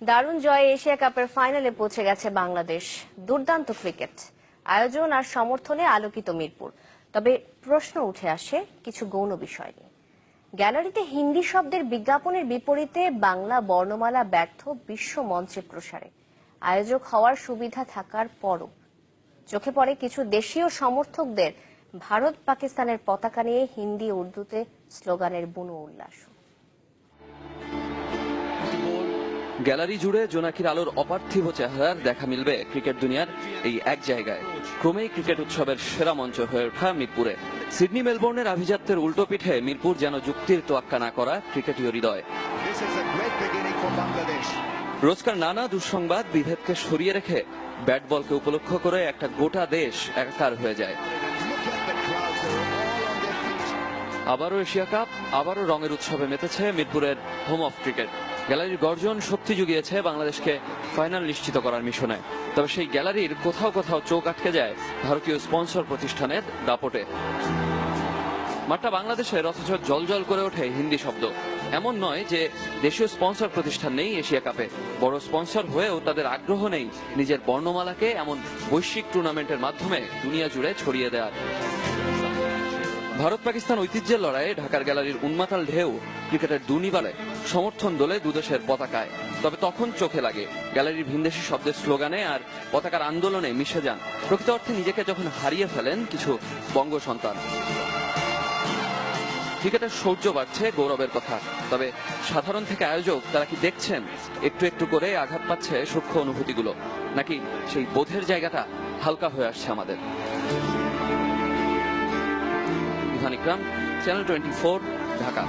দারুণ জয়ে এশিয়া কাপের ফাইনালে পৌঁছে গেছে বাংলাদেশ। দুর্দান্ত ক্রিকেট আয়োজন আর সমর্থনে আলোকিত মিরপুর। তবে প্রশ্ন উঠে আসে কিছু গৌণ বিষয় নিয়ে। গ্যালারিতে হিন্দি শব্দের বিজ্ঞাপনের বিপরীতে বাংলা বর্ণমালা ব্যর্থ বিশ্ব মঞ্চে প্রসারে আয়োজক হওয়ার সুবিধা থাকার পরও চোখে পড়ে কিছু দেশীয় সমর্থকদের ভারত পাকিস্তানের পতাকা নিয়ে হিন্দি উর্দুতে স্লোগানের বুনো উল্লাস। গ্যালারি জুড়ে জোনাকির আলোর অপার্থিব চেহারার দেখা মিলবে ক্রিকেট দুনিয়ার এই এক জায়গায়। ক্রমেই ক্রিকেট উৎসবের সেরা মঞ্চ হয়ে ওঠা মিরপুরে। সিডনি মেলবোর্নের আভিজাত্যের উল্টো পিঠে মিরপুর যেন যুক্তির তোয়াক্কা না করা ক্রিকেটীয় হৃদয়। রোজকার নানা দুঃসংবাদ বিভেদকে সরিয়ে রেখে ব্যাট বলকে উপলক্ষ করে একটা গোটা দেশ একাকার হয়ে যায়। আবারও এশিয়া কাপ, আবারও রঙের উৎসবে মেতেছে মিরপুরের হোম অফ ক্রিকেট। গ্যালারির গর্জন শক্তি জুগিয়েছে বাংলাদেশকে ফাইনাল নিশ্চিত করার মিশনে। তবে সেই গ্যালারির কোথাও কোথাও চোখ আটকে যায় ভারতীয় স্পন্সর প্রতিষ্ঠানের দাপটে। মাঠটা বাংলাদেশের অথচ জলজল করে ওঠে হিন্দি শব্দ। এমন নয় যে দেশীয় স্পন্সর প্রতিষ্ঠান নেই এশিয়া কাপে, বড় স্পন্সর হয়েও তাদের আগ্রহ নেই নিজের বর্ণমালাকে এমন বৈশ্বিক টুর্নামেন্টের মাধ্যমে দুনিয়া জুড়ে ছড়িয়ে দেওয়ার। ভারত পাকিস্তান ঐতিহ্যের লড়াইয়ে ঢাকার গ্যালারির উন্মাতাল ঢেউ ক্রিকেটের দুর্নিবালে সমর্থন দোলে দুদেশের পতাকায়। তবে তখন চোখে লাগে গ্যালারির ভিনদেশি শব্দের স্লোগানে আর পতাকার আন্দোলনে মিশে যান প্রকৃত অর্থে নিজেকে যখন হারিয়ে ফেলেন কিছু বঙ্গ সন্তান। ক্রিকেটের সৌর্য বাড়ছে, গৌরবের কথা। তবে সাধারণ থেকে আয়োজক তারা কি দেখছেন একটু একটু করে আঘাত পাচ্ছে সূক্ষ্ম অনুভূতিগুলো, নাকি সেই বোধের জায়গাটা হালকা হয়ে আসছে আমাদের? ইকরাম, চ্যানেল 24, ঢাকা।